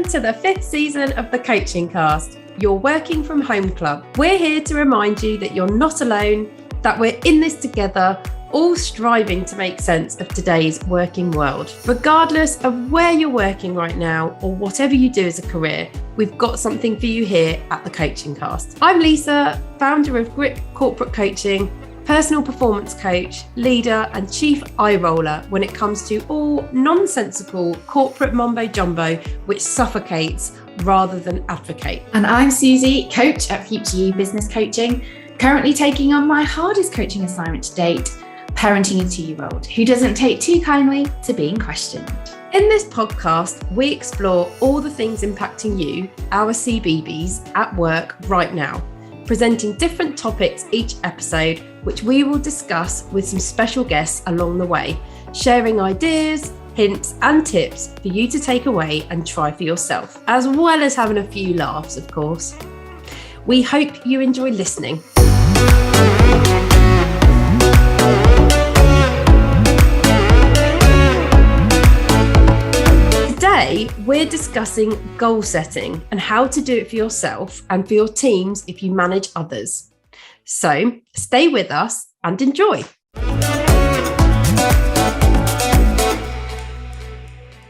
to the 5th season of the Coaching Cast, your working from home club. We're here to remind you that you're not alone, that we're in this together, all striving to make sense of today's working world. Regardless of where you're working right now or whatever you do as a career, we've got something for you here at the Coaching Cast. I'm Lisa, founder of Grit Corporate Coaching, personal performance coach, leader and chief eye roller when it comes to all nonsensical corporate mumbo jumbo which suffocates rather than advocate. And I'm Suzy, coach at Future You Business Coaching, currently taking on my hardest coaching assignment to date, parenting a 2-year-old who doesn't take too kindly to being questioned. In this podcast, we explore all the things impacting you, our CBBs, at work right now, presenting different topics each episode, which we will discuss with some special guests along the way, sharing ideas, hints and tips for you to take away and try for yourself, as well as having a few laughs, of course. We hope you enjoy listening. Today, we're discussing goal setting and how to do it for yourself and for your teams if you manage others. So stay with us and enjoy.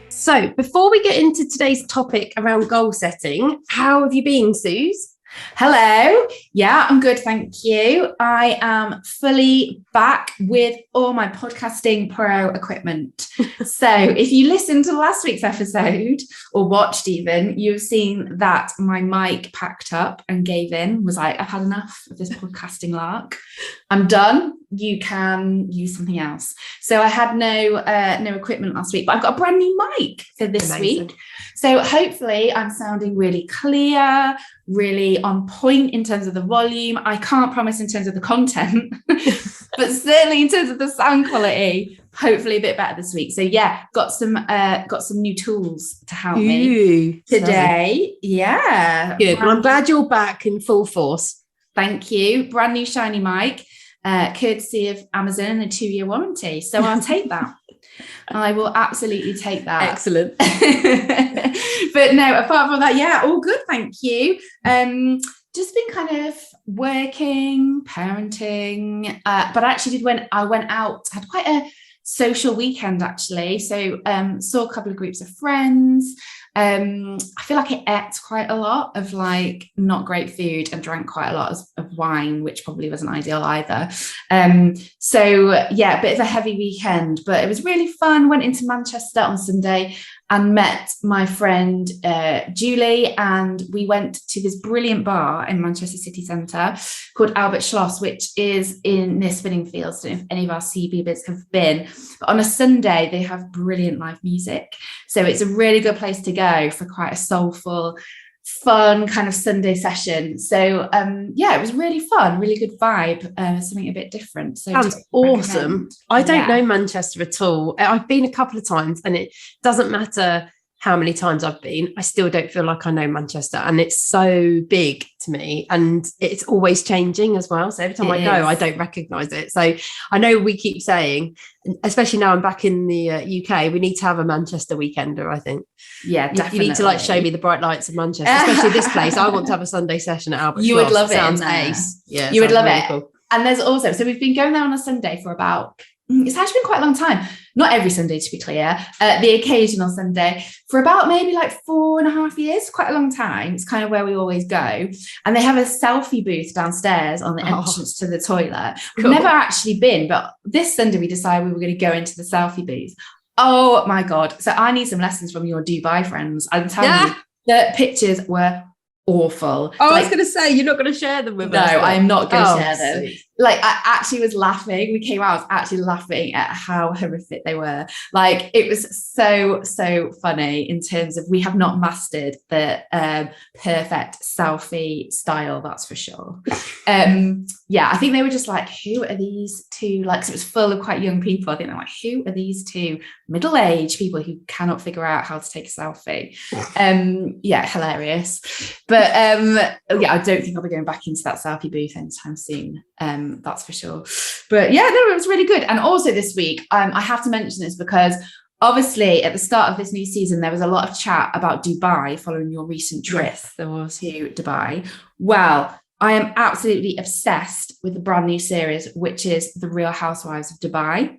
So before we get into today's topic around goal setting, how have you been, Suze? Hello. Yeah, I'm good. Thank you. I am fully back with all my podcasting pro equipment. So if you listened to last week's episode or watched even, you've seen that my mic packed up and gave in, was like, I've had enough of this podcasting lark. I'm done. You can use something else. So I had no equipment last week, but I've got a brand new mic for this week. So hopefully I'm sounding really clear, really on point in terms of the volume. I can't promise in terms of the content, but certainly in terms of the sound quality, hopefully a bit better this week. So yeah, got some new tools to help me today. Yeah. Good. Well, I'm glad you're back in full force. Thank you. Brand new shiny mic, courtesy of Amazon and a 2-year warranty. So I'll take that. I will absolutely take that. Excellent. But no, apart from that, yeah, all good. Thank you. Just been kind of working, parenting, but I actually I went out, had quite a social weekend actually. So saw a couple of groups of friends. I feel like I ate quite a lot of like not great food and drank quite a lot of wine, which probably wasn't ideal either. So yeah, a bit of a heavy weekend, but it was really fun. Went into Manchester on Sunday and met my friend Julie, and we went to this brilliant bar in Manchester city centre called Albert Schloss, which is near Spinningfields. I don't know if any of our CBBs have been, but on a Sunday they have brilliant live music, so it's a really good place to go for quite a soulful, fun kind of Sunday session. So yeah, it was really fun, really good vibe, something a bit different. So sounds awesome. I don't know Manchester at all. I've been a couple of times, and it doesn't matter how many times I've been, I still don't feel like I know Manchester, and it's so big to me, and it's always changing as well. So every time I go, I don't recognise it. So I know we keep saying, especially now I'm back in the UK, we need to have a Manchester weekender, I think. Yeah, definitely. You need to like show me the bright lights of Manchester, especially this place. I want to have a Sunday session at Albert. You would love it. Sounds ace. Yeah, you would love really it. Cool. And there's also, so we've been going there on a Sunday for about, it's actually been quite a long time. Not every Sunday, to be clear, the occasional Sunday, for about maybe like 4.5 years, quite a long time. It's kind of where we always go. And they have a selfie booth downstairs on the entrance to the toilet. We've never actually been, but this Sunday we decided we were going to go into the selfie booth. Oh my God. So I need some lessons from your Dubai friends. I'm telling you, the pictures were awful. Oh, I was going to say, you're not going to share them with us. No, I am not going to share them. Sweet. Like, I actually was laughing. We came out, I was actually laughing at how horrific they were. Like, it was so funny in terms of we have not mastered the perfect selfie style, that's for sure. Yeah, I think they were just like, who are these two? Like, 'cause it was full of quite young people. I think they're like, who are these two middle-aged people who cannot figure out how to take a selfie? Yeah, hilarious. But yeah, I don't think I'll be going back into that selfie booth anytime soon. That's for sure. But yeah, no, it was really good. And also this week, I have to mention this because obviously at the start of this new season, there was a lot of chat about Dubai following your recent trip Yes, there was. to Dubai. Well, I am absolutely obsessed with the brand new series, which is The Real Housewives of Dubai.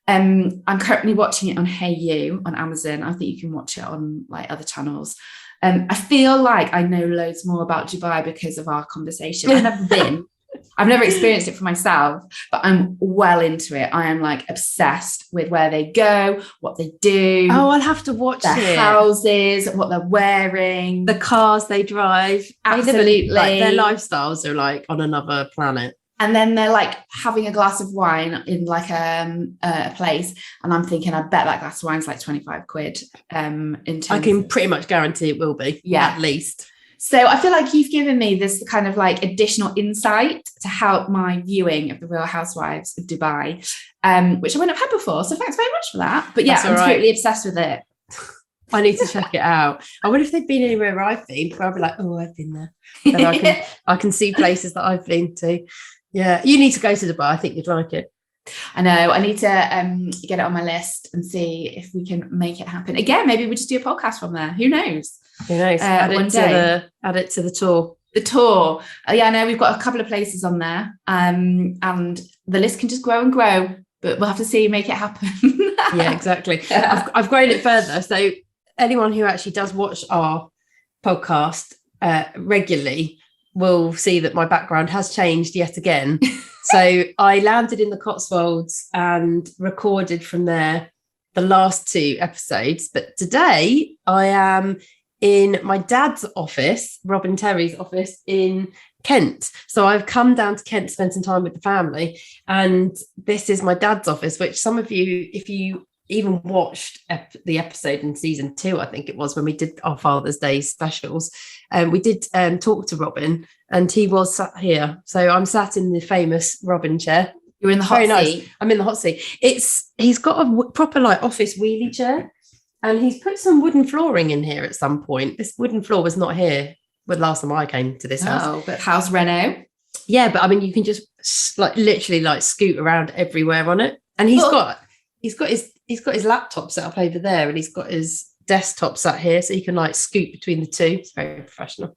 I'm currently watching it on Hey You on Amazon. I think you can watch it on like other channels. I feel like I know loads more about Dubai because of our conversation. I've never been. I've never experienced it for myself, but I'm well into it. I am like obsessed with where they go, what they do. Oh, I'll have to watch their houses, what they're wearing, the cars they drive. Absolutely. Like, their lifestyles are like on another planet. And then they're like having a glass of wine in like a place. And I'm thinking, I bet that glass of wine's like 25 quid. I can pretty much guarantee it will be. Yeah. At least. So I feel like you've given me this kind of like additional insight to help my viewing of The Real Housewives of Dubai, which I wouldn't have had before. So thanks very much for that. But yeah, I'm totally obsessed with it. I need to check it out. I wonder if they've been anywhere I've been, where I'll be like, oh, I've been there. And I can see places that I've been to. Yeah, you need to go to Dubai. I think you'd like it. I know. I need to get it on my list and see if we can make it happen. Again, maybe we just do a podcast from there. Who knows? Who knows? Add it to the tour. The tour. Yeah, I know we've got a couple of places on there, and the list can just grow and grow. But we'll have to see, make it happen. Yeah, exactly. I've grown it further. So anyone who actually does watch our podcast regularly will see that my background has changed yet again. So I landed in the Cotswolds and recorded from there the last 2 episodes. But today I am in my dad's office, Robin Terry's office in Kent. So I've come down to Kent to spend some time with the family. And this is my dad's office, which some of you, if you even watched the episode in season 2, I think it was, when we did our Father's Day specials, we did talk to Robin, and he was sat here. So I'm sat in the famous Robin chair. You're in the hot seat. Nice. I'm in the hot seat. He's got a proper like office wheelie chair, and he's put some wooden flooring in here at some point. This wooden floor was not here the last time I came to this house. Oh, but house reno. Yeah, but I mean, you can just like literally like scoot around everywhere on it. And he's got his laptop set up over there, and he's got his desktop sat here, so you can like scoot between the two. It's very professional.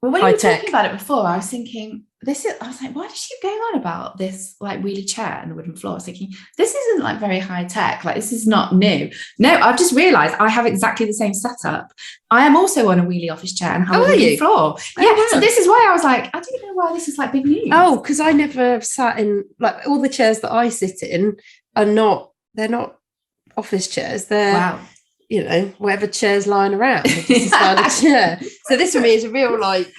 Well, when you were talking about it before, I was thinking, I was like, why does she go on about this like wheelie chair and the wooden floor? I was thinking, this isn't like very high tech. Like, this is not new. No, I've just realised I have exactly the same setup. I am also on a wheelie office chair and have a wooden floor. Yeah, wow. So this is why I was like, I don't know why this is like big news. Oh, because I never sat in, like, all the chairs that I sit in they're not office chairs. They're you know, whatever chair's lying around. It's kind of chair. So this for me is a real like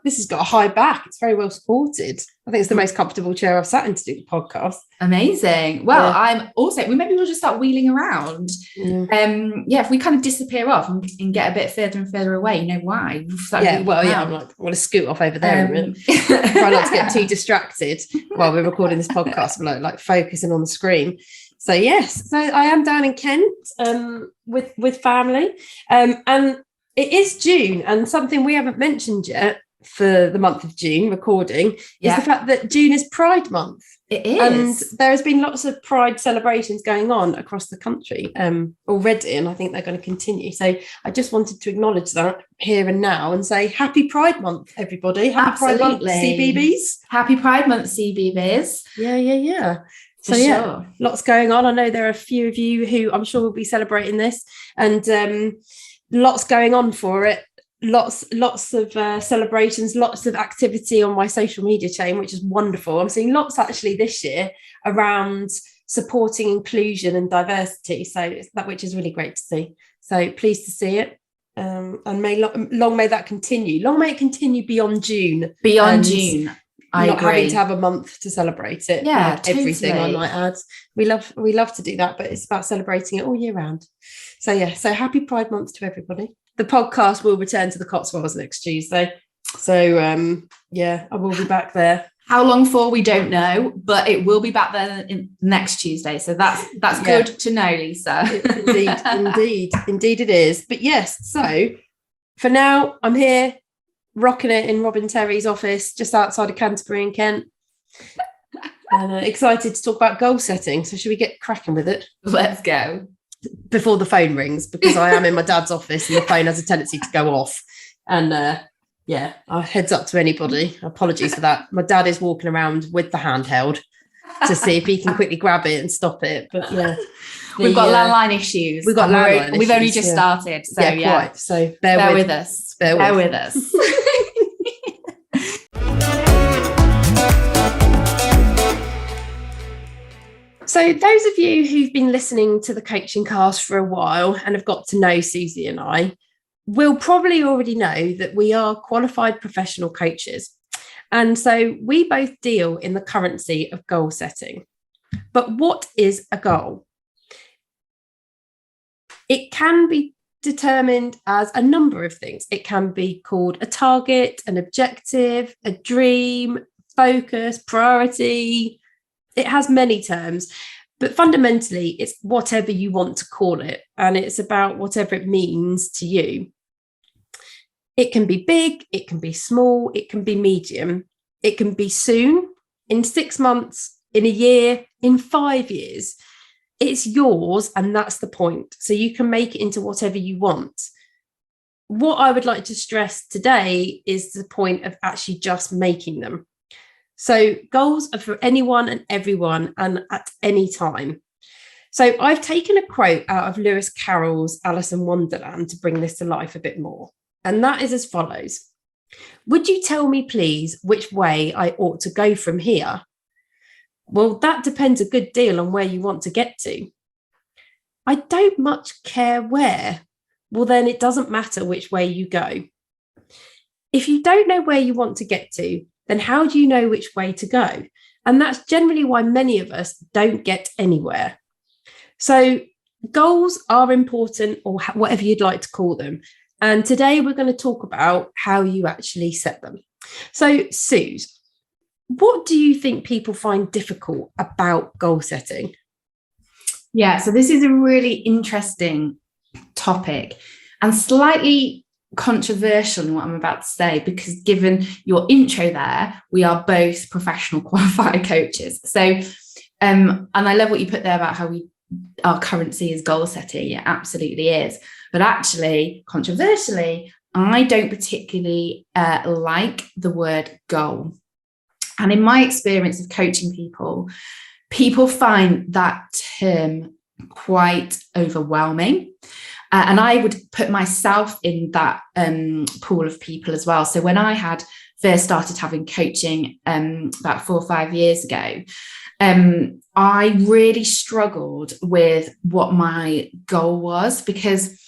this has got a high back. It's very well supported. I think it's the most comfortable chair I've sat in to do the podcast. Amazing. Well, I'm also, maybe we'll just start wheeling around. If we kind of disappear off and get a bit further and further away, you know why? I'm like, I want to scoot off over there a minute. Try not to get too distracted while we're recording this podcast. We're like focusing on the screen. So yes, so I am down in Kent with family, and it is June, and something we haven't mentioned yet for the month of June recording is the fact that June is Pride Month. It is, and there has been lots of Pride celebrations going on across the country already, and I think they're going to continue. So I just wanted to acknowledge that here and now and say Happy Pride Month, everybody. Happy Pride Month, CBBS. Happy Pride Month, CBBS. Yeah. So lots going on. I know there are a few of you who I'm sure will be celebrating this, and lots going on for it. Lots of celebrations, lots of activity on my social media chain, which is wonderful. I'm seeing lots actually this year around supporting inclusion and diversity, so that, which is really great to see. So pleased to see it, and long may that continue. Long may it continue beyond June. June. I agree. Having to have a month to celebrate it. Yeah, totally. Everything I might add. We love to do that, but it's about celebrating it all year round. So happy Pride Month to everybody. The podcast will return to the Cotswolds next Tuesday. So I will be back there. How long for, we don't know, but it will be back there next Tuesday. So that's good to know, Lisa. Indeed it is. But yes, so for now I'm here rocking it in Robin Terry's office just outside of Canterbury in Kent, and excited to talk about goal setting. So should we get cracking with it? Let's go. before the phone rings, because I am in my dad's office and the phone has a tendency to go off. And yeah, I heads up to anybody. Apologies for that. My dad is walking around with the handheld to see if he can quickly grab it and stop it. But yeah, we've got landline issues. We've got landline issues. We've only just started. So yeah. Quite. So bear with us. Bear with us. So those of you who've been listening to the coaching cast for a while and have got to know Suzy and I will probably already know that we are qualified professional coaches. And so we both deal in the currency of goal setting. But what is a goal? It can be determined as a number of things. It can be called a target, an objective, a dream, focus, priority. It has many terms, but fundamentally it's whatever you want to call it. And it's about whatever it means to you. It can be big, it can be small, it can be medium. It can be soon, in 6 months, in a year, in 5 years. It's yours, and that's the point. So you can make it into whatever you want. What I would like to stress today is the point of actually just making them. So goals are for anyone and everyone and at any time. So I've taken a quote out of Lewis Carroll's Alice in Wonderland to bring this to life a bit more. And that is as follows. Would you tell me, please, which way I ought to go from here? Well, that depends a good deal on where you want to get to. I don't much care where. Well, then it doesn't matter which way you go. If you don't know where you want to get to, then how do you know which way to go? And that's generally why many of us don't get anywhere. So goals are important, or whatever you'd like to call them. And today we're going to talk about how you actually set them. So Suze, what do you think people find difficult about goal setting? Yeah, so this is a really interesting topic and slightly controversial in what I'm about to say, because given your intro there, we are both professional qualified coaches. So, and I love what you put there about how our currency is goal setting. It absolutely is. But actually, controversially, I don't particularly like the word goal. And in my experience of coaching people find that term quite overwhelming. And I would put myself in that pool of people as well. So when I had first started having coaching about 4 or 5 years ago, I really struggled with what my goal was, because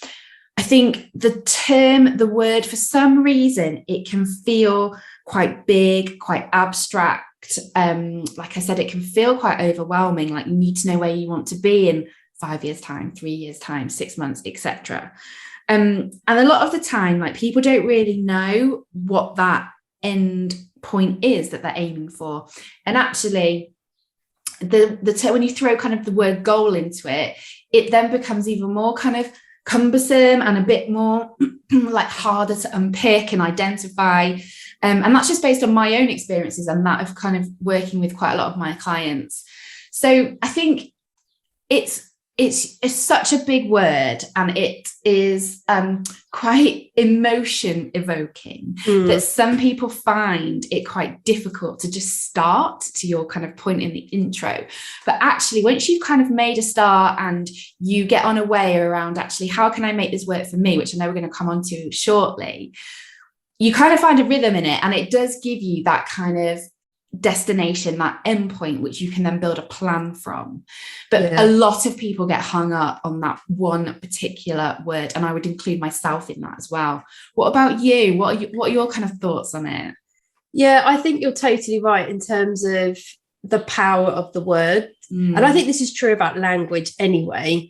I think the word, for some reason, it can feel quite big, quite abstract. Like I said, it can feel quite overwhelming, like you need to know where you want to be in 5 years' time, 3 years' time, 6 months, etc. And a lot of the time, like, people don't really know what that end point is that they're aiming for. And actually, when you throw kind of the word goal into it, it then becomes even more kind of cumbersome and a bit more like harder to unpick and identify. And that's just based on my own experiences and that of kind of working with quite a lot of my clients. So I think it's such a big word, and it is quite emotion evoking that some people find it quite difficult to just start, to your kind of point in the intro. But actually, once you've kind of made a start and you get on a way around actually, how can I make this work for me, which I know we're going to come on to shortly, you kind of find a rhythm in it, and it does give you that kind of destination, that endpoint, which you can then build a plan from. But a lot of people get hung up on that one particular word, and I would include myself in that as well. What about you? What are your kind of thoughts on it? Yeah, I think you're totally right in terms of the power of the word. And I think this is true about language anyway.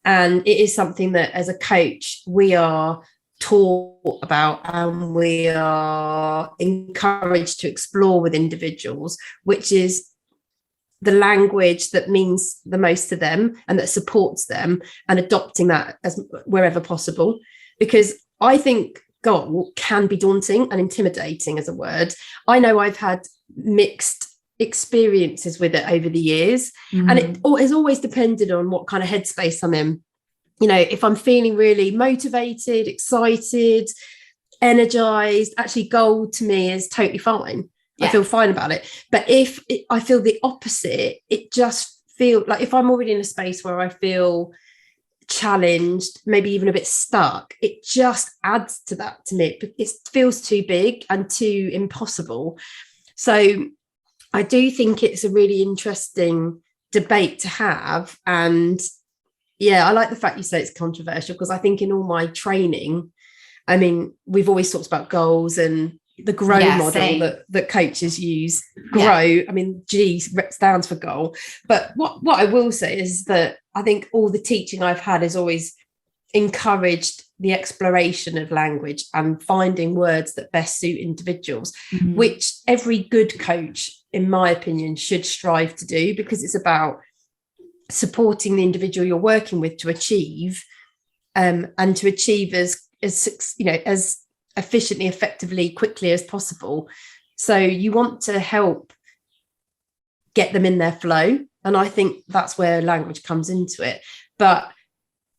And it is something that as a coach, we are taught about and we are encouraged to explore with individuals, which is the language that means the most to them and that supports them, and adopting that as wherever possible. Because I think goal can be daunting and intimidating as a word. I know I've had mixed experiences with it over the years, and it has always depended on what kind of headspace I'm in. you know, if I'm feeling really motivated, excited, energized, actually goal to me is totally fine. I feel fine about it. But if I feel the opposite, it just feel like, if I'm already in a space where I feel challenged, maybe even a bit stuck, it just adds to that to me. It feels too big and too impossible. So I do think it's a really interesting debate to have. And yeah, I like the fact you say it's controversial, because I think in all my training, I mean, we've always talked about goals and the GROW model that coaches use. GROW, I mean, G stands for goal. But what I will say is that I think all the teaching I've had has always encouraged the exploration of language and finding words that best suit individuals, which every good coach, in my opinion, should strive to do, because it's about supporting the individual you're working with to achieve, and to achieve as efficiently, effectively, quickly as possible. So you want to help get them in their flow. And I think that's where language comes into it. But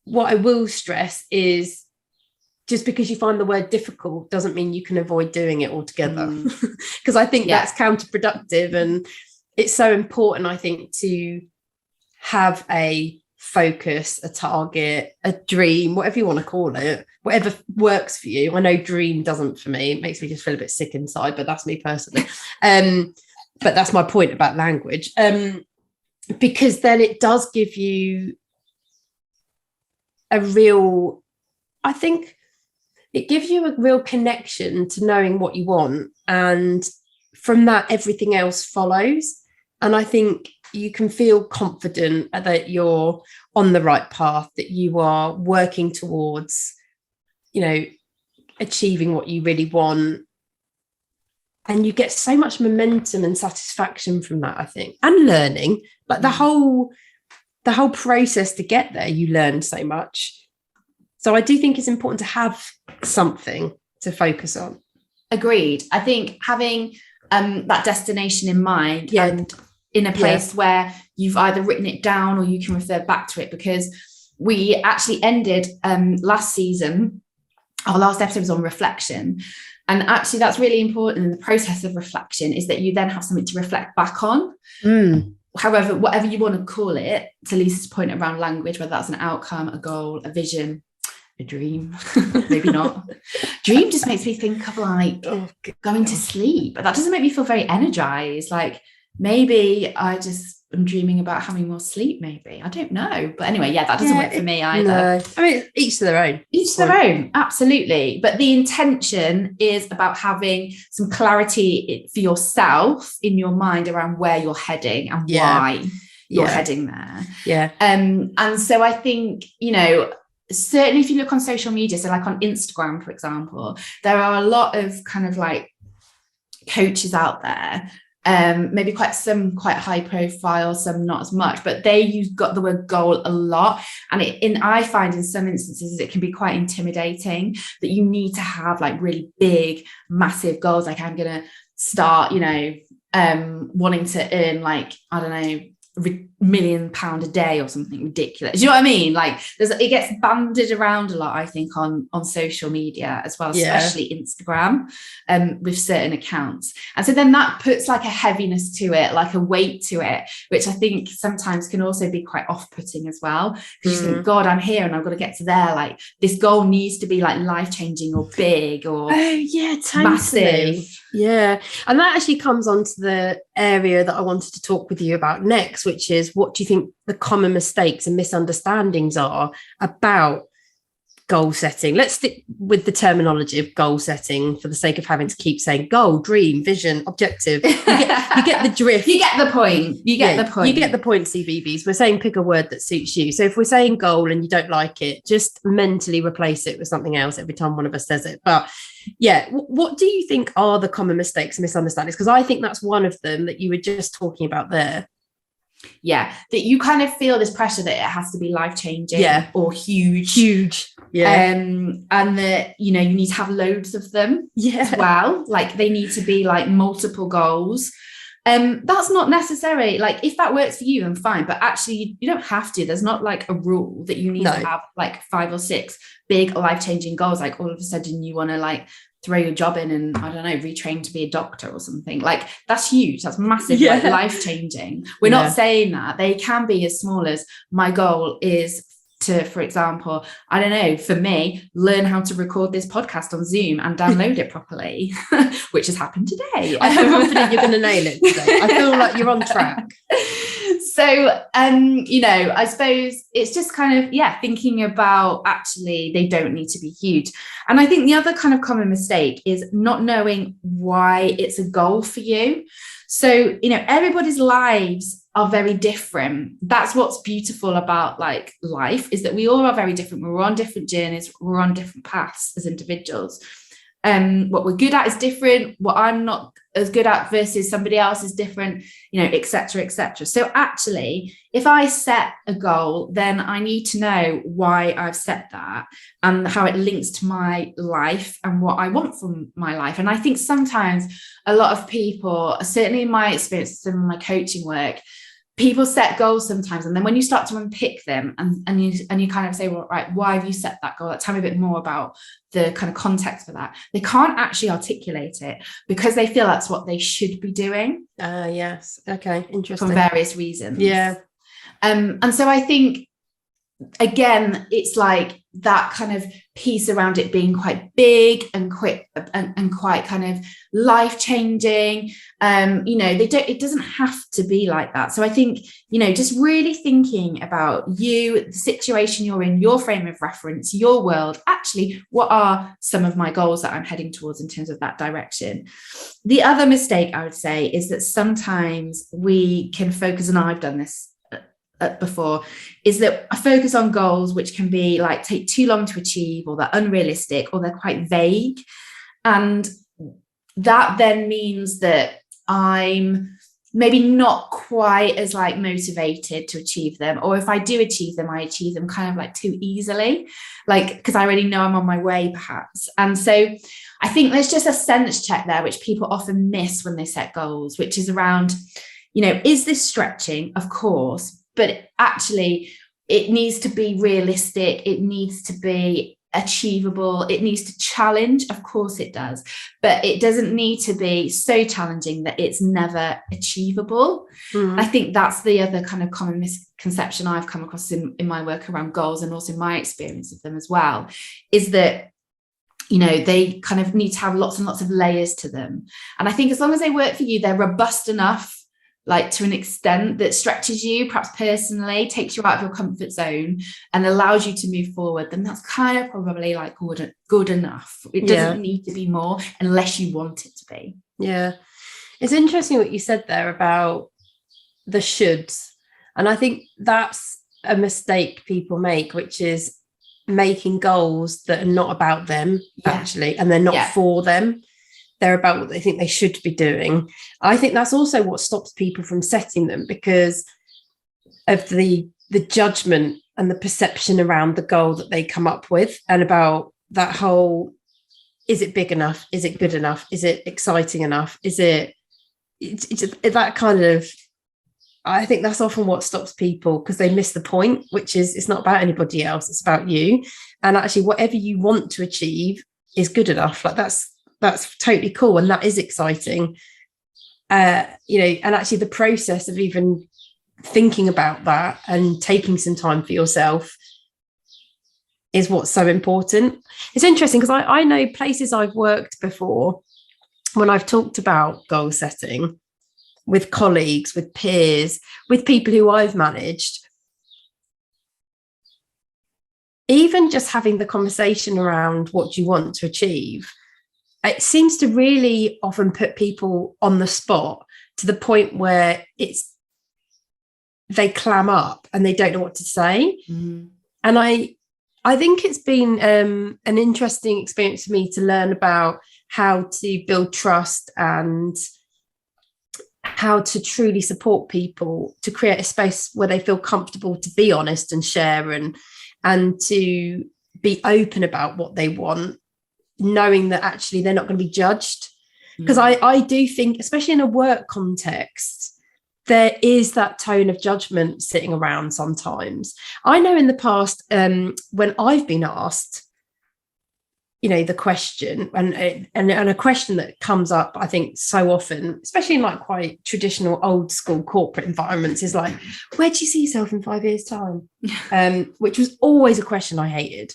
what I will stress is, just because you find the word difficult doesn't mean you can avoid doing it altogether. Because I think that's counterproductive. And it's so important, I think, to have a focus, a target, a dream, whatever you want to call it, whatever works for you. I know dream doesn't for me. It makes me just feel a bit sick inside, but that's me personally. But that's my point about language. Because then it does give you a real, I think it gives you a real connection to knowing what you want. And from that, everything else follows. And I think you can feel confident that you're on the right path, that you are working towards, you know, achieving what you really want. And you get so much momentum and satisfaction from that, I think, and learning. Like the whole process to get there, you learn so much. So I do think it's important to have something to focus on. Agreed. I think having that destination in mind, and in a place where you've either written it down or you can refer back to it, because we actually ended last season, our last episode was on reflection. And actually that's really important in the process of reflection, is that you then have something to reflect back on. However, whatever you want to call it, to Lisa's point around language, whether that's an outcome, a goal, a vision, a dream, maybe not. Dream just makes me think of like going to sleep, but that doesn't make me feel very energized. Like maybe I just am dreaming about having more sleep, maybe. I don't know. But anyway, that doesn't work for me either. No. I mean, each to their own. Each to their own, absolutely. But the intention is about having some clarity for yourself in your mind around where you're heading and why you're heading there. And so I think, you know, certainly if you look on social media, so like on Instagram, for example, there are a lot of kind of like coaches out there, maybe quite high profile, some not as much, but they use got the word goal a lot. And I find in some instances it can be quite intimidating, that you need to have like really big, massive goals. Like I'm going to start, you know, wanting to earn like, I don't know, £1 million a day or something ridiculous. Do you know what I mean? Like it gets banded around a lot, I think, on social media as well, especially Instagram, with certain accounts. And so then that puts like a heaviness to it, like a weight to it, which I think sometimes can also be quite off-putting as well, because you think, God, I'm here and I've got to get to there. Like this goal needs to be like life-changing or big or totally. Massive. Yeah. And that actually comes on to the area that I wanted to talk with you about next, which is, what do you think the common mistakes and misunderstandings are about goal setting? Let's stick with the terminology of goal setting for the sake of having to keep saying goal, dream, vision, objective. You get the drift. You get the point. You get the point. You get the point, CBBS. We're saying pick a word that suits you. So if we're saying goal and you don't like it, just mentally replace it with something else every time one of us says it. But yeah, what do you think are the common mistakes and misunderstandings? Because I think that's one of them that you were just talking about there. Yeah, that you kind of feel this pressure that it has to be life-changing or huge. And that, you know, you need to have loads of them as well. Like they need to be like multiple goals. That's not necessary. Like, if that works for you, then fine. But actually, you don't have to. There's not like a rule that you need to have like 5 or 6 big life-changing goals. Like, all of a sudden you want to like throw your job in and, I don't know, retrain to be a doctor or something. Like, that's huge. That's massive, like life-changing. We're not saying that. They can be as small as, my goal is to, for example, I don't know, for me, learn how to record this podcast on Zoom and download it properly, which has happened today. I feel confident you're going to nail it today. I feel like you're on track. So, I suppose it's just kind of, thinking about, actually, they don't need to be huge. And I think the other kind of common mistake is not knowing why it's a goal for you. So, everybody's lives are very different. That's what's beautiful about like life, is that we all are very different. We're on different journeys. We're on different paths as individuals. What we're good at is different. What I'm not as good at versus somebody else is different, et cetera, et cetera. So actually, if I set a goal, then I need to know why I've set that and how it links to my life and what I want from my life. And I think sometimes a lot of people, certainly in my experience in my coaching work, people set goals sometimes, and then when you start to unpick them and you kind of say, well, right, why have you set that goal? Like, tell me a bit more about the kind of context for that. They can't actually articulate it because they feel that's what they should be doing. Yes. Okay. Interesting. For various reasons. Yeah. And so I think, again, it's like that kind of piece around it being quite big and quick and quite kind of life-changing. It doesn't have to be like that. So I think, just really thinking about you, the situation you're in, your frame of reference, your world. Actually, what are some of my goals that I'm heading towards in terms of that direction? The other mistake I would say is that sometimes we can focus, and I've done this before, is that I focus on goals which can be like take too long to achieve, or they're unrealistic, or they're quite vague. And that then means that I'm maybe not quite as like motivated to achieve them, or if I do achieve them, I achieve them kind of like too easily, like because I already know I'm on my way perhaps. And so I think there's just a sense check there which people often miss when they set goals, which is around, is this stretching? Of course. But actually, it needs to be realistic. It needs to be achievable. It needs to challenge. Of course it does. But it doesn't need to be so challenging that it's never achievable. I think that's the other kind of common misconception I've come across in my work around goals, and also my experience of them as well, is that they kind of need to have lots and lots of layers to them. And I think as long as they work for you, they're robust enough, like to an extent that stretches you, perhaps personally, takes you out of your comfort zone and allows you to move forward, then that's kind of probably like good enough. It doesn't need to be more unless you want it to be. Yeah. It's interesting what you said there about the shoulds. And I think that's a mistake people make, which is making goals that are not about them, actually, and they're not for them. They're about what they think they should be doing. I think that's also what stops people from setting them, because of the judgment and the perception around the goal that they come up with, and about that whole, is it big enough? Is it good enough? Is it exciting enough? Is it's that kind of, I think that's often what stops people, because they miss the point, which is it's not about anybody else, it's about you. And actually whatever you want to achieve is good enough. Like that's totally cool, and that is exciting. And actually the process of even thinking about that and taking some time for yourself is what's so important. It's interesting because I know places I've worked before, when I've talked about goal setting with colleagues, with peers, with people who I've managed, even just having the conversation around what do you want to achieve, it seems to really often put people on the spot to the point where they clam up and they don't know what to say. And I think it's been an interesting experience for me to learn about how to build trust and how to truly support people, to create a space where they feel comfortable to be honest and share and to be open about what they want, knowing that actually they're not going to be judged. Because I do think, especially in a work context, there is that tone of judgment sitting around sometimes. I know in the past, when I've been asked, the question, and a question that comes up, I think, so often, especially in like quite traditional old school corporate environments, is like, where do you see yourself in 5 years' time? Which was always a question I hated,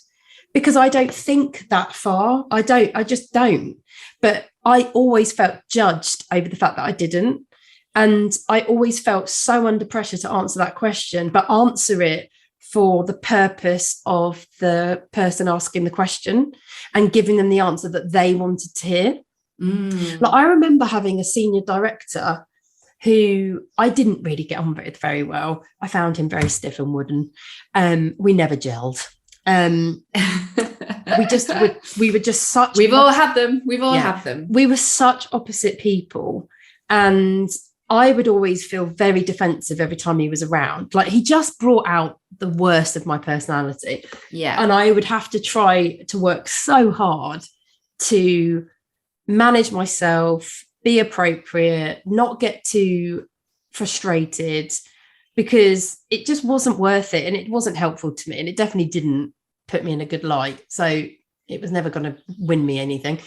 because I don't think that far. I just don't. But I always felt judged over the fact that I didn't. And I always felt so under pressure to answer that question, but answer it for the purpose of the person asking the question and giving them the answer that they wanted to hear. Like, I remember having a senior director who I didn't really get on with very well. I found him very stiff and wooden. We never gelled. We were just such... We've all had them. We were such opposite people. And I would always feel very defensive every time he was around. Like, he just brought out the worst of my personality. Yeah. And I would have to try to work so hard to manage myself, be appropriate, not get too frustrated, because it just wasn't worth it and it wasn't helpful to me. And it definitely didn't put me in a good light. So it was never going to win me anything.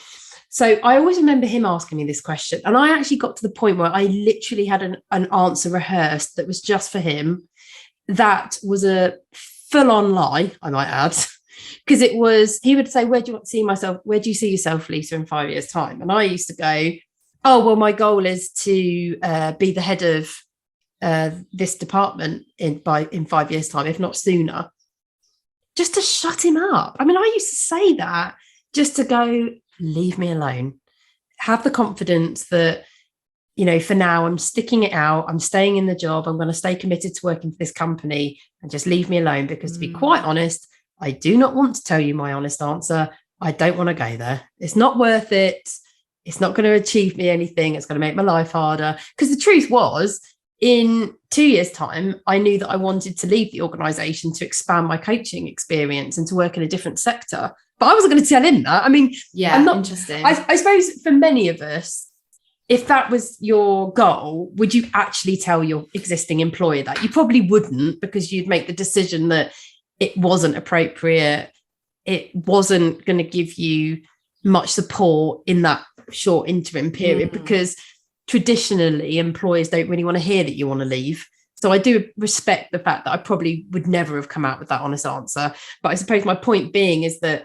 So I always remember him asking me this question. And I actually got to the point where I literally had an answer rehearsed that was just for him. That was a full-on lie, I might add, because it was, he would say, where do you see yourself, Lisa, in 5 years' time? And I used to go, oh, well, my goal is to be the head of this department in 5 years' time, if not sooner, just to shut him up. I mean, I used to say that just to go, leave me alone. Have the confidence that, for now, I'm sticking it out. I'm staying in the job. I'm going to stay committed to working for this company, and just leave me alone. Because to be quite honest, I do not want to tell you my honest answer. I don't want to go there. It's not worth it. It's not going to achieve me anything. It's going to make my life harder. Because the truth was, in 2 years' time, I knew that I wanted to leave the organisation to expand my coaching experience and to work in a different sector. But I wasn't going to tell him that. I mean, interesting. I suppose for many of us, if that was your goal, would you actually tell your existing employer that? You probably wouldn't, because you'd make the decision that it wasn't appropriate. It wasn't going to give you much support in that short interim period, because traditionally employers don't really want to hear that you want to leave. So I do respect the fact that I probably would never have come out with that honest answer. But I suppose my point being is that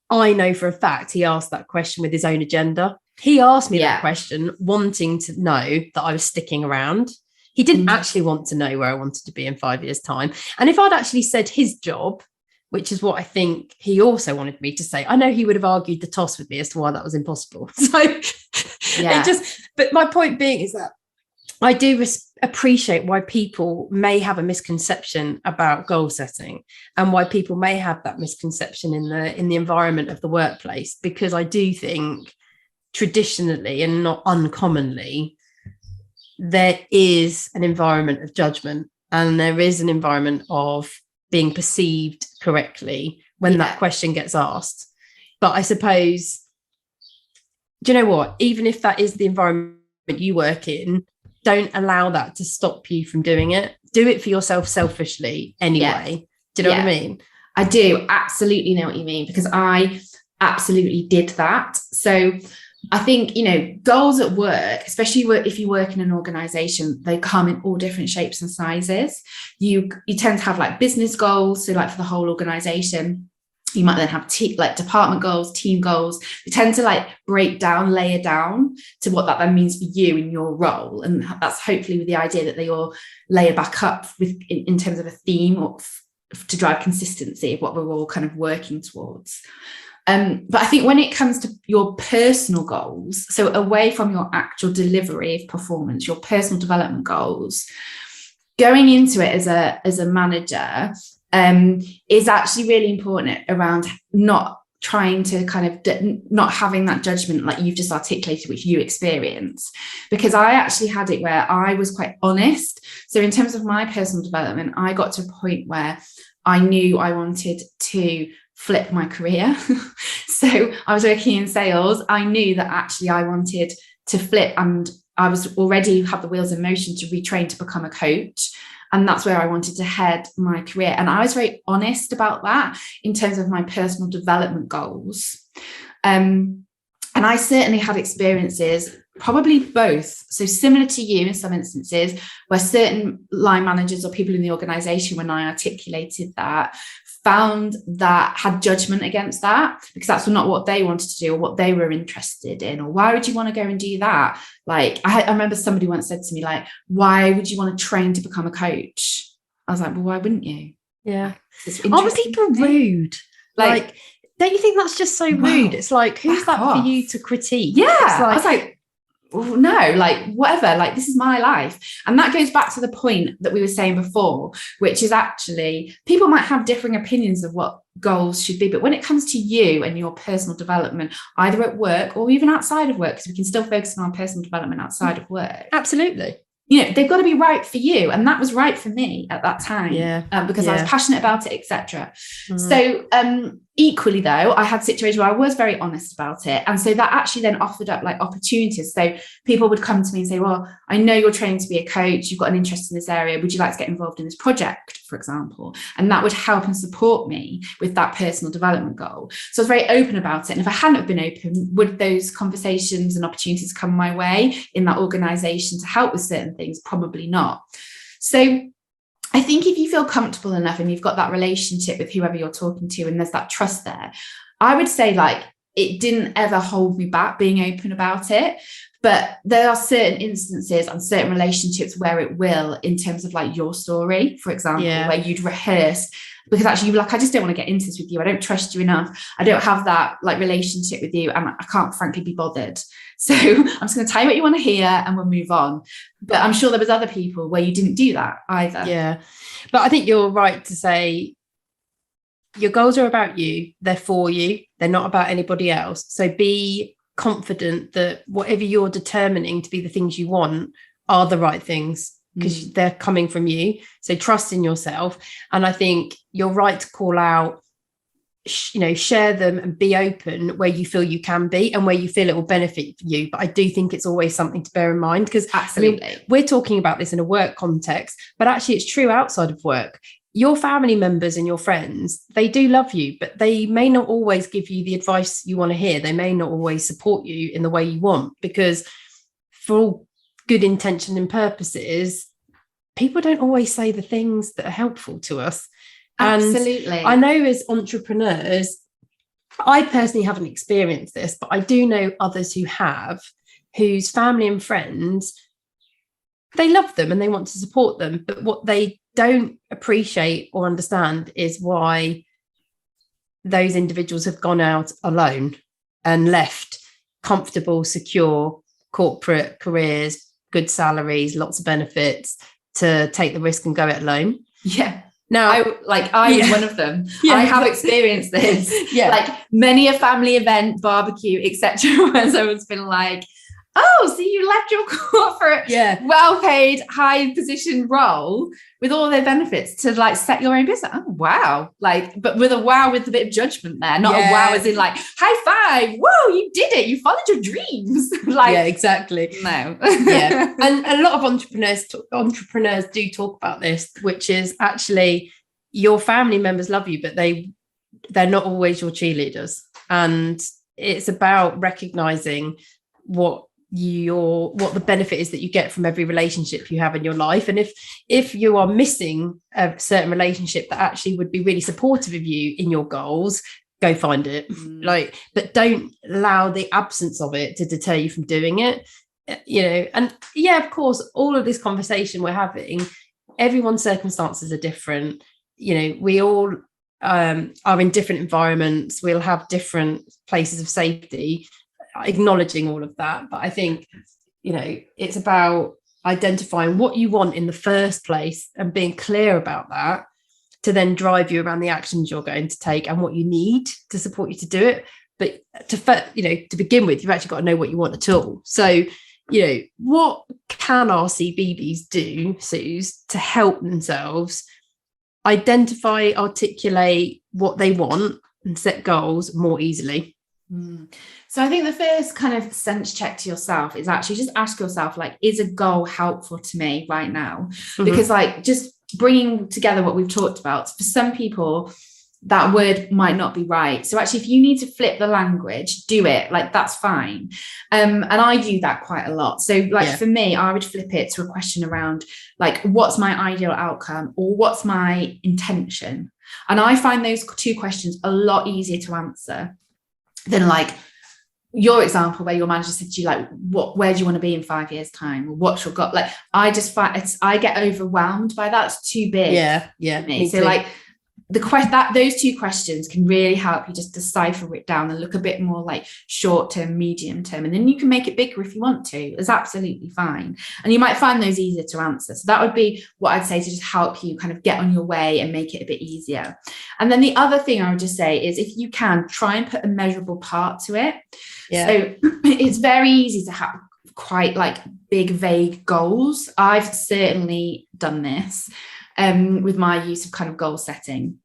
I know for a fact he asked that question with his own agenda. He asked me that question wanting to know that I was sticking around. He didn't actually want to know where I wanted to be in 5 years' time. And if I'd actually said his job, which is what I think he also wanted me to say, I know he would have argued the toss with me as to why that was impossible. So but my point being is that I do appreciate why people may have a misconception about goal setting, and why people may have that misconception in the environment of the workplace, because I do think traditionally and not uncommonly, there is an environment of judgment, and there is an environment of being perceived correctly when that question gets asked. But I suppose, do you know what? Even if that is the environment you work in, don't allow that to stop you from doing it. Do it for yourself selfishly anyway. Do you know what I mean? I do absolutely know what you mean, because I absolutely did that. So I think, goals at work, especially if you work in an organization, they come in all different shapes and sizes. You tend to have like business goals. So like for the whole organization, you might then have like department goals, team goals. You tend to like layer down to what that then means for you in your role. And that's hopefully with the idea that they all layer back up in terms of a theme, or to drive consistency of what we're all kind of working towards. But I think when it comes to your personal goals, so away from your actual delivery of performance, your personal development goals, going into it as a manager is actually really important around not trying to kind of not having that judgment like you've just articulated, which you experience. Because I actually had it where I was quite honest. So in terms of my personal development, I got to a point where I knew I wanted to flip my career. So I was working in sales. I knew that actually I wanted to flip, and I was already had the wheels in motion to retrain to become a coach. And that's where I wanted to head my career. And I was very honest about that in terms of my personal development goals. And I certainly had experiences, probably both. So similar to you in some instances, where certain line managers or people in the organization, when I articulated that, found that had judgment against that, because that's not what they wanted to do or what they were interested in, or why would you want to go and do that? Like I remember somebody once said to me, like, why would you want to train to become a coach? I was like, well, why wouldn't you? Yeah. Are people rude? Like, don't you think that's just so rude? It's like, who's that for you to critique? Yeah. Like, I was like, no, like whatever, like this is my life. And that goes back to the point that we were saying before, which is actually people might have differing opinions of what goals should be, but when it comes to you and your personal development, either at work or even outside of work, because we can still focus on our personal development outside of work. Absolutely. You know, they've got to be right for you, and that was right for me at that time. Because I was passionate about it, etc. So equally though, I had situations where I was very honest about it, and so that actually then offered up like opportunities. So people would come to me and say, well, I know you're training to be a coach, you've got an interest in this area, would you like to get involved in this project, for example? And that would help and support me with that personal development goal. So I was very open about it, and if I hadn't have been open, would those conversations and opportunities come my way in that organization to help with certain things? Probably not. So I think if you feel comfortable enough and you've got that relationship with whoever you're talking to, and there's that trust there, I would say like it didn't ever hold me back being open about it. But there are certain instances and certain relationships where it will, in terms of like your story, for example, where you'd rehearse, because actually you're like, I just don't want to get into this with you. I don't trust you enough. I don't have that like relationship with you, and I can't frankly be bothered. So I'm just going to tell you what you want to hear and we'll move on. But I'm sure there was other people where you didn't do that either. Yeah. But I think you're right to say your goals are about you. They're for you. They're not about anybody else. So be confident that whatever you're determining to be the things you want are the right things, because they're coming from you. So trust in yourself. And I think you're right to call out, share them and be open where you feel you can be and where you feel it will benefit you. But I do think it's always something to bear in mind, because absolutely, I mean, we're talking about this in a work context, but actually it's true outside of work. Your family members and your friends, they do love you, but they may not always give you the advice you want to hear. They may not always support you in the way you want, because for all good intention and purposes, people don't always say the things that are helpful to us. Absolutely. And I know as entrepreneurs, I personally haven't experienced this, but I do know others who have, whose family and friends, they love them and they want to support them. But what they don't appreciate or understand is why those individuals have gone out alone and left comfortable, secure corporate careers, good salaries, lots of benefits, to take the risk and go it alone. Yeah. Now, I was one of them. I have experienced this. Like many a family event, barbecue, etc., where someone's been like, oh, so you left your corporate, well-paid, high-position role with all their benefits to like set your own business. Oh, wow. Like, but with a wow with a bit of judgment there, not a wow as in like, high five, whoa, you did it. You followed your dreams. Like, yeah, exactly. No. Yeah. And a lot of entrepreneurs do talk about this, which is actually your family members love you, but they're not always your cheerleaders. And it's about recognizing what the benefit is that you get from every relationship you have in your life. And if you are missing a certain relationship that actually would be really supportive of you in your goals, go find it. But don't allow the absence of it to deter you from doing it. And of course, all of this conversation we're having, everyone's circumstances are different. We all are in different environments. We'll have different places of safety, acknowledging all of that. But I think, it's about identifying what you want in the first place and being clear about that to then drive you around the actions you're going to take and what you need to support you to do it. But to begin with, you've actually got to know what you want at all. So, what can our CBBs do, Suze, to help themselves identify, articulate what they want and set goals more easily? So I think the first kind of sense check to yourself is actually just ask yourself, like, is a goal helpful to me right now? Because like just bringing together what we've talked about, for some people that word might not be right. So actually, if you need to flip the language, do it. Like, that's fine. And I do that quite a lot. So like for me, I would flip it to a question around like, what's my ideal outcome, or what's my intention? And I find those two questions a lot easier to answer than like your example where your manager said to you, like, where do you want to be in 5 years time? Or what's your goal? Like, I just find I get overwhelmed by that. It's too big. For me. So like those two questions can really help you just decipher it down and look a bit more like short term, medium term, and then you can make it bigger if you want to. It's absolutely fine, and you might find those easier to answer. So that would be what I'd say to just help you kind of get on your way and make it a bit easier. And then the other thing I would just say is, if you can, try and put a measurable part to it. So it's very easy to have quite like big vague goals. I've certainly done this with my use of kind of goal setting.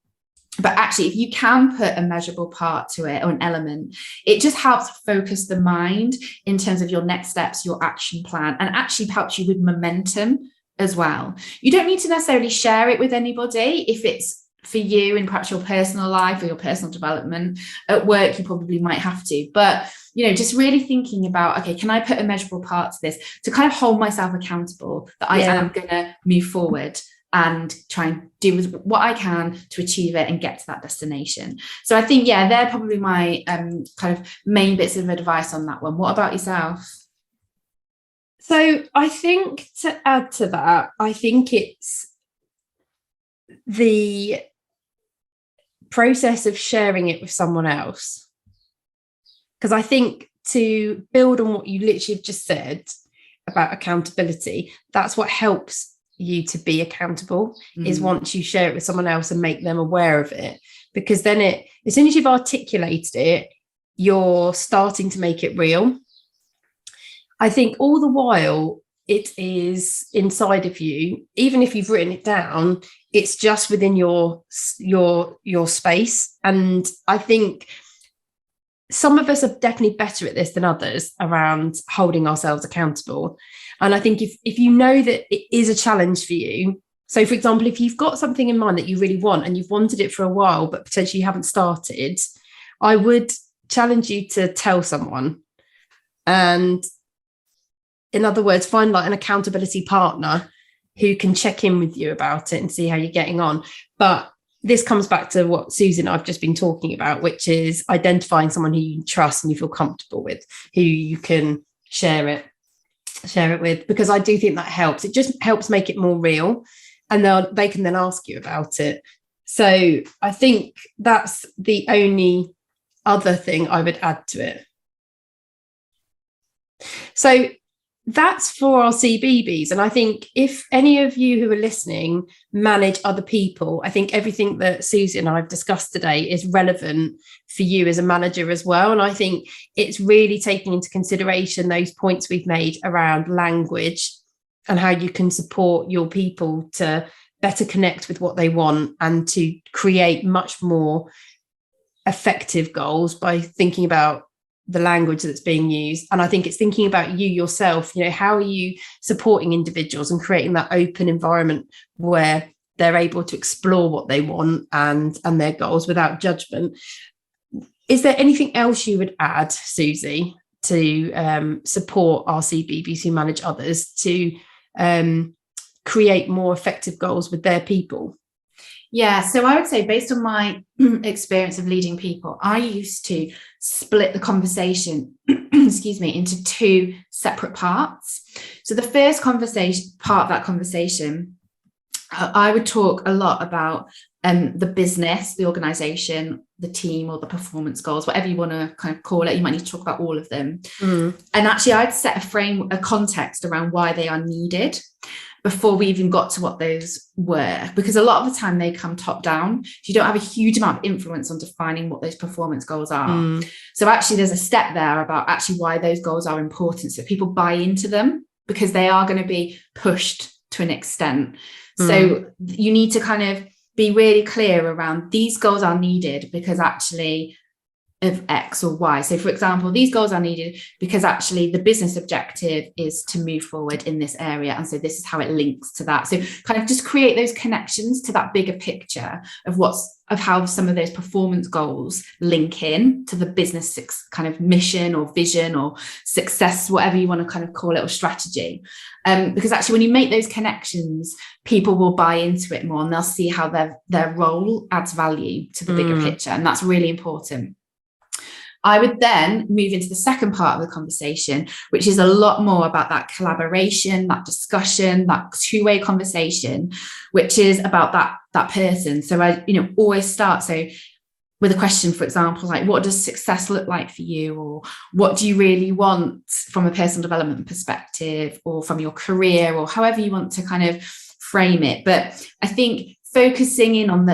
But actually, if you can put a measurable part to it, or an element, it just helps focus the mind in terms of your next steps, your action plan, and actually helps you with momentum as well. You don't need to necessarily share it with anybody if it's for you in perhaps your personal life or your personal development. At work, you probably might have to, but just really thinking about, okay, can I put a measurable part to this to kind of hold myself accountable that I am going to move forward and try and do what I can to achieve it and get to that destination. So I think, they're probably my kind of main bits of advice on that one. What about yourself? So I think, to add to that, I think it's the process of sharing it with someone else. Because I think, to build on what you literally have just said about accountability, that's what helps you to be accountable, is once you share it with someone else and make them aware of it. Because then as soon as you've articulated it, you're starting to make it real. I think all the while it is inside of you, even if you've written it down, it's just within your space. And I think some of us are definitely better at this than others around holding ourselves accountable. And I think if you know that it is a challenge for you, so for example, if you've got something in mind that you really want and you've wanted it for a while, but potentially you haven't started, I would challenge you to tell someone. And in other words, find like an accountability partner who can check in with you about it and see how you're getting on. But this comes back to what Suzy and I've just been talking about, which is identifying someone who you trust and you feel comfortable with, who you can share it with, because I do think that helps. It just helps make it more real, and they can then ask you about it. So I think that's the only other thing I would add to it. So that's for our CBBS. And I think if any of you who are listening manage other people, I think everything that Suzy and I have discussed today is relevant for you as a manager as well. And I think it's really taking into consideration those points we've made around language and how you can support your people to better connect with what they want and to create much more effective goals by thinking about the language that's being used. And I think it's thinking about you yourself, how are you supporting individuals and creating that open environment where they're able to explore what they want and their goals without judgment. Is there anything else you would add, Suzy, to support our CBBS who manage others to create more effective goals with their people? Yeah, so I would say, based on my experience of leading people, I used to split the conversation, into two separate parts. So the first part of that conversation, I would talk a lot about the business, the organization, the team, or the performance goals, whatever you want to kind of call it. You might need to talk about all of them. And actually, I'd set a context around why they are needed before we even got to what those were, because a lot of the time they come top down. You don't have a huge amount of influence on defining what those performance goals are. So actually there's a step there about actually why those goals are important, so people buy into them, because they are going to be pushed to an extent. So you need to kind of be really clear around, these goals are needed because actually of X or Y. So for example, these goals are needed because actually the business objective is to move forward in this area. And so this is how it links to that. So kind of just create those connections to that bigger picture of how some of those performance goals link in to the business kind of mission or vision or success, whatever you want to kind of call it, or strategy. Because actually when you make those connections, people will buy into it more and they'll see how their role adds value to the bigger picture. And that's really important. I would then move into the second part of the conversation, which is a lot more about that collaboration, that discussion, that two-way conversation, which is about that person. So I, always start with a question, for example, like, what does success look like for you? Or what do you really want from a personal development perspective, or from your career, or however you want to kind of frame it. But I think focusing in on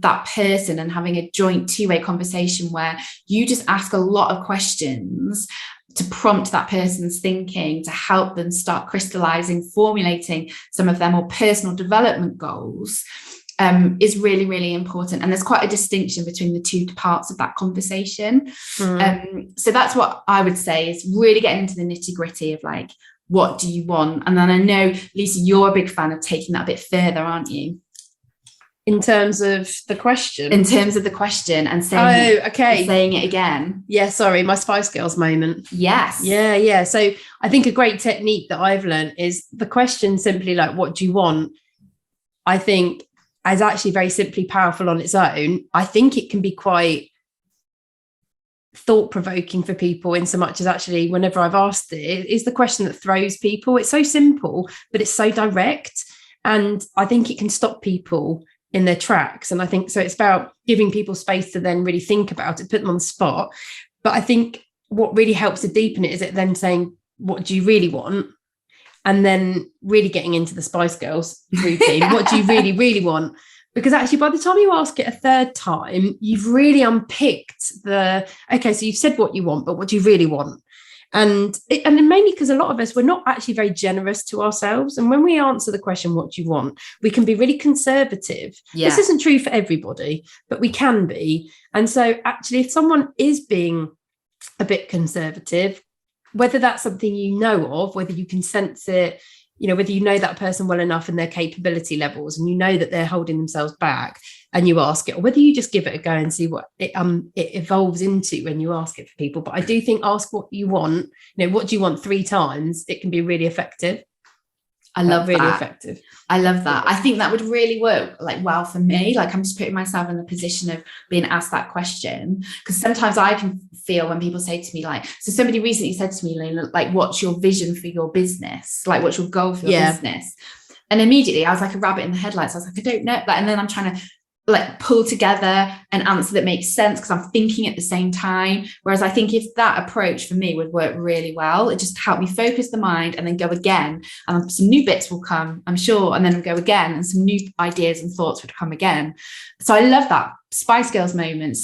that person and having a joint two-way conversation where you just ask a lot of questions to prompt that person's thinking, to help them start crystallizing, formulating some of their more personal development goals, is really, really important. And there's quite a distinction between the two parts of that conversation. So that's what I would say, is really getting into the nitty-gritty of like, what do you want? And then I know, Lisa, you're a big fan of taking that a bit further, aren't you? In terms of the question? In terms of the question and saying, saying it again. Yeah, sorry, my Spice Girls moment. Yes. Yeah. So I think a great technique that I've learned is the question simply like, what do you want? I think is actually very simply powerful on its own. I think it can be quite thought-provoking for people, in so much as actually whenever I've asked it is the question that throws people. It's so simple, but it's so direct. And I think it can stop people in their tracks. And I think so it's about giving people space to then really think about it, put them on the spot. But I think what really helps to deepen it is it then saying, what do you really want? And then really getting into the Spice Girls routine. What do you really, really want? Because actually by the time you ask it a third time, you've really unpicked so you've said what you want, but what do you really want? And mainly because a lot of us, we're not actually very generous to ourselves. And when we answer the question, what do you want? We can be really conservative. Yeah. This isn't true for everybody, but we can be. And so actually, if someone is being a bit conservative, whether that's something you know of, whether you can sense it, whether you know that person well enough and their capability levels, and you know that they're holding themselves back, and you ask it, or whether you just give it a go and see what it evolves into when you ask it for people. But I do think ask what you want, what do you want 3 times? It can be really effective. I love really that. Effective. I love that. I think that would really work like well for me. Like I'm just putting myself in the position of being asked that question, because sometimes I can feel when people say to me like, so somebody recently said to me, like, what's your vision for your business? Like, what's your goal for your business? And immediately I was like a rabbit in the headlights. I was like, I don't know. And then I'm trying to like pull together an answer that makes sense because I'm thinking at the same time. Whereas I think if that approach for me would work really well, it just helped me focus the mind and then go again, and some new bits will come, I'm sure, and then go again, and some new ideas and thoughts would come again. So I love that Spice Girls moment.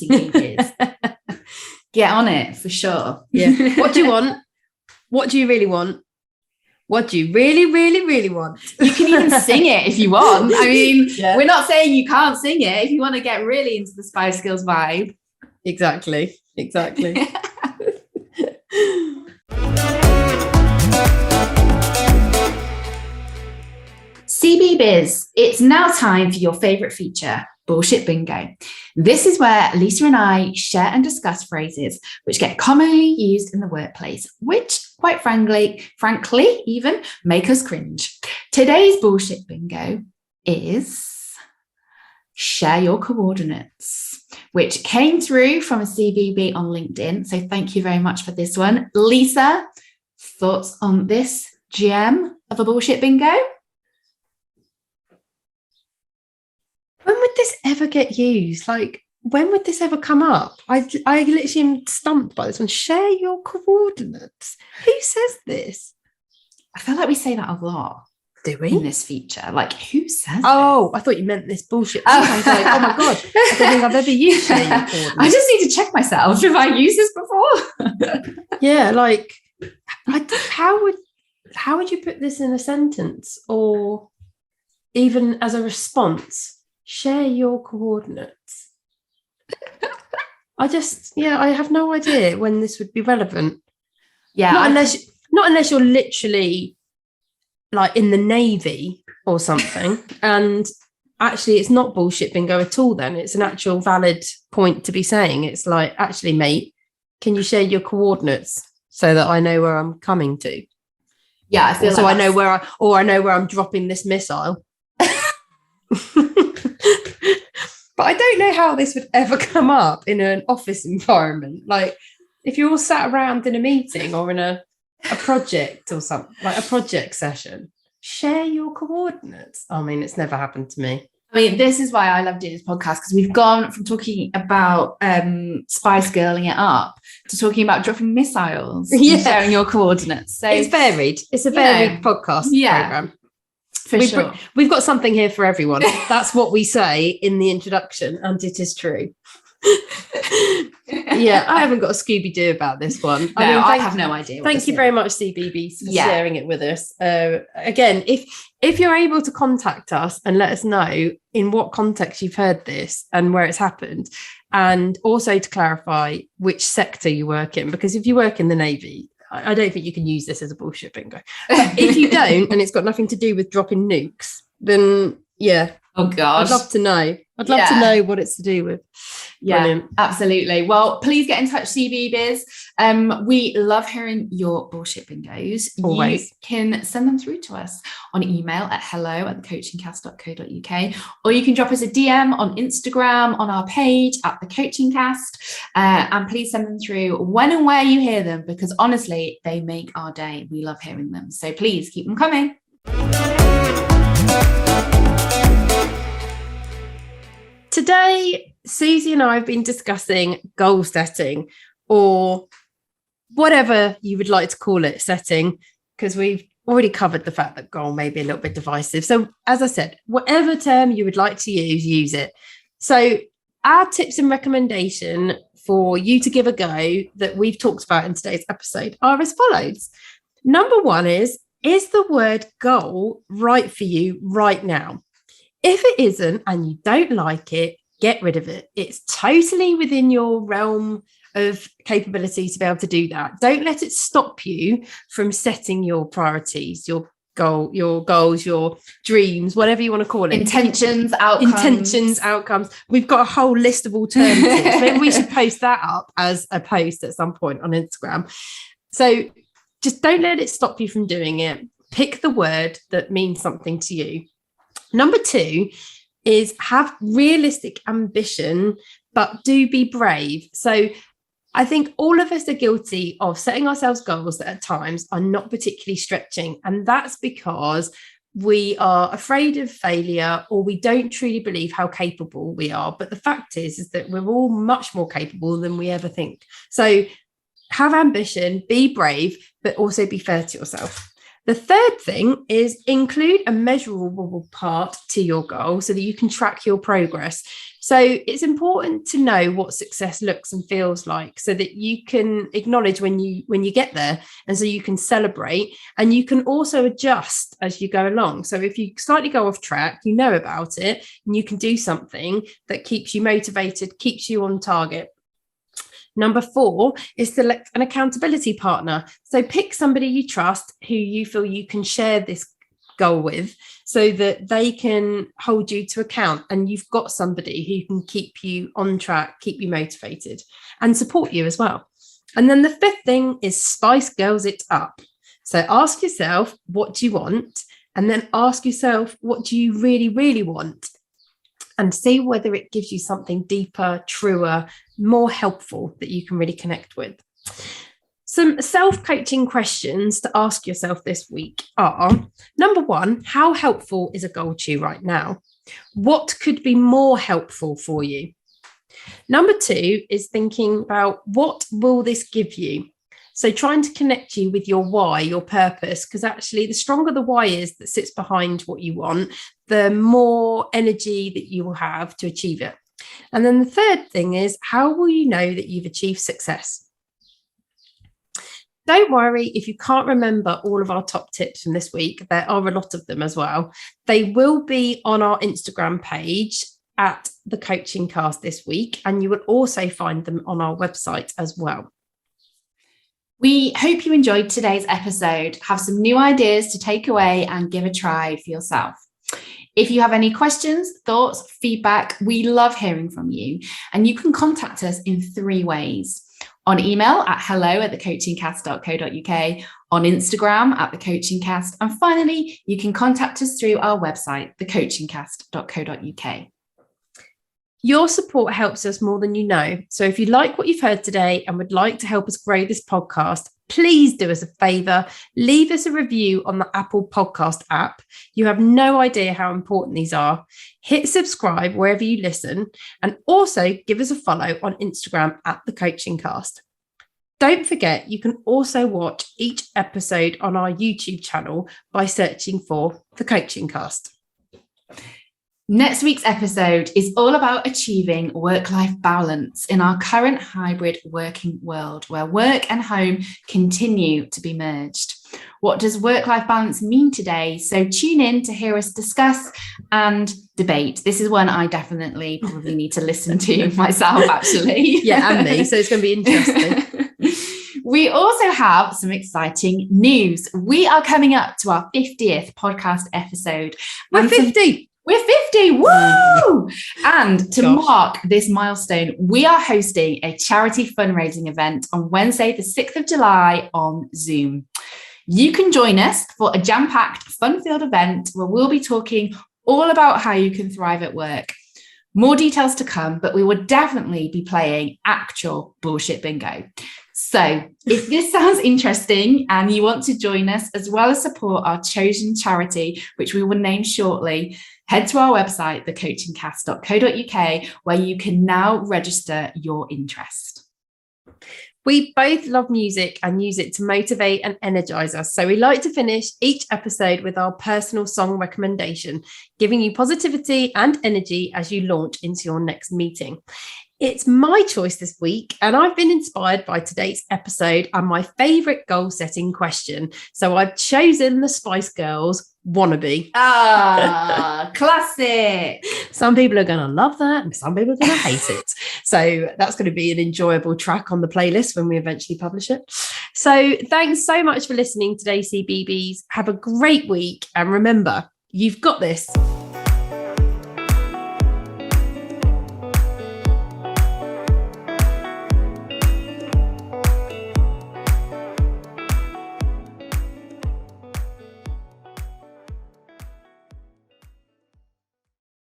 Get on it for sure. Yeah. What do you want? What do you really want? What do you really, really, really want? You can even sing it if you want. I mean, We're not saying you can't sing it if you want to get really into the Spice Girls vibe. Exactly. CB Biz, it's now time for your favourite feature, Bullshit Bingo. This is where Lisa and I share and discuss phrases which get commonly used in the workplace, which, quite frankly, even make us cringe. Today's Bullshit Bingo is share your coordinates, which came through from a CVB on LinkedIn. So thank you very much for this one. Lisa, thoughts on this gem of a Bullshit Bingo? When would this ever get used? Like, when would this ever come up? I literally am stumped by this one. Share your coordinates. Who says this? I feel like we say that a lot. Do we? In this feature. Like, who says this? I thought you meant this bullshit. I was like, oh my God, I don't think I've ever used share your coordinates. I just need to check myself. Have I used this before? Yeah, like, how would you put this in a sentence, or even as a response? Share your coordinates. I have no idea when this would be relevant. Yeah. Not unless you're literally like in the Navy or something. And actually it's not bullshit bingo at all then. It's an actual valid point to be saying. It's like, actually, mate, can you share your coordinates so that I know where I'm coming to? Yeah, I feel so I know I know where I'm dropping this missile. But I don't know how this would ever come up in an office environment. Like if you're all sat around in a meeting or in a project or something, like a project session, share your coordinates. I mean, it's never happened to me. I mean, this is why I love doing this podcast, because we've gone from talking about Spice Girling it up to talking about dropping missiles and sharing your coordinates. So it's varied. It's a varied podcast program. We've got something here for everyone. That's what we say in the introduction, and it is true. I haven't got a Scooby-Doo about this one. No, I have no idea. Thank you very much, CBB, for sharing it with us. Again, if you're able to contact us and let us know in what context you've heard this and where it's happened, and also to clarify which sector you work in, because if you work in the Navy, I don't think you can use this as a bullshit bingo. But if you don't, and it's got nothing to do with dropping nukes, then oh gosh, I'd love to know. I'd love to know what it's to do with. Yeah, brilliant. Absolutely. Well, please get in touch, CBBiz. We love hearing your bullshit bingos. Always. You can send them through to us on email at hello@thecoachingcast.co.uk, or you can drop us a DM on Instagram on our page at The Coaching Cast. And please send them through when and where you hear them, because honestly, they make our day. We love hearing them. So please keep them coming. Today, Suzy and I have been discussing goal setting, or whatever you would like to call it, setting, because we've already covered the fact that goal may be a little bit divisive. So as I said, whatever term you would like to use it. So our tips and recommendation for you to give a go that we've talked about in today's episode are as follows. Number one is the word goal right for you right now? If it isn't and you don't like it, get rid of it. It's totally within your realm of capability to be able to do that. Don't let it stop you from setting your priorities, your goals, your dreams, whatever you want to call it. Intentions, outcomes. We've got a whole list of alternatives. Maybe we should post that up as a post at some point on Instagram. So just don't let it stop you from doing it. Pick the word that means something to you. Number two is have realistic ambition, but do be brave. So I think all of us are guilty of setting ourselves goals that at times are not particularly stretching. And that's because we are afraid of failure, or we don't truly believe how capable we are. But the fact is that we're all much more capable than we ever think. So have ambition, be brave, but also be fair to yourself. The third thing is include a measurable part to your goal so that you can track your progress. So it's important to know what success looks and feels like so that you can acknowledge when you get there, and so you can celebrate, and you can also adjust as you go along. So if you slightly go off track, you know about it, and you can do something that keeps you motivated, keeps you on target. Number 4 is select an accountability partner. So pick somebody you trust who you feel you can share this goal with so that they can hold you to account, and you've got somebody who can keep you on track, keep you motivated and support you as well. And then the 5th thing is spice girls it up. So ask yourself, what do you want? And then ask yourself, what do you really, really want? And see whether it gives you something deeper, truer, more helpful that you can really connect with. Some self-coaching questions to ask yourself this week are, number 1, how helpful is a goal to you right now? What could be more helpful for you? Number 2 is thinking about, what will this give you? So trying to connect you with your why, your purpose, because actually the stronger the why is that sits behind what you want, the more energy that you will have to achieve it. And then the third thing is, how will you know that you've achieved success? Don't worry if you can't remember all of our top tips from this week. There are a lot of them as well. They will be on our Instagram page at the Coaching Cast this week, and you will also find them on our website as well. We hope you enjoyed today's episode, have some new ideas to take away and give a try for yourself. If you have any questions, thoughts, feedback, we love hearing from you, and you can contact us in 3 ways. On email at hello@thecoachingcast.co.uk, on Instagram at thecoachingcast, and finally, you can contact us through our website, thecoachingcast.co.uk. Your support helps us more than you know. So if you like what you've heard today and would like to help us grow this podcast, please do us a favour, leave us a review on the Apple Podcast app. You have no idea how important these are. Hit subscribe wherever you listen, and also give us a follow on Instagram at The Coaching Cast. Don't forget, you can also watch each episode on our YouTube channel by searching for The Coaching Cast. Next week's episode is all about achieving work-life balance in our current hybrid working world, where work and home continue to be merged. What does work-life balance mean today? So tune in to hear us discuss and debate. This is one I definitely probably need to listen to myself, actually. Yeah, and me. So it's going to be interesting. We also have some exciting news. We are coming up to our 50th podcast episode. We're 50. We're 50, woo! And to mark this milestone, we are hosting a charity fundraising event on Wednesday, the 6th of July on Zoom. You can join us for a jam-packed, fun-filled event where we'll be talking all about how you can thrive at work. More details to come, but we will definitely be playing actual bullshit bingo. So if this sounds interesting and you want to join us as well as support our chosen charity, which we will name shortly, head to our website, thecoachingcast.co.uk, where you can now register your interest. We both love music and use it to motivate and energize us. So we like to finish each episode with our personal song recommendation, giving you positivity and energy as you launch into your next meeting. It's my choice this week, and I've been inspired by today's episode and my favourite goal-setting question. So I've chosen the Spice Girls' Wannabe. Ah, classic. Some people are going to love that and some people are going to hate it. So that's going to be an enjoyable track on the playlist when we eventually publish it. So thanks so much for listening today, CBBS. Have a great week. And remember, you've got this.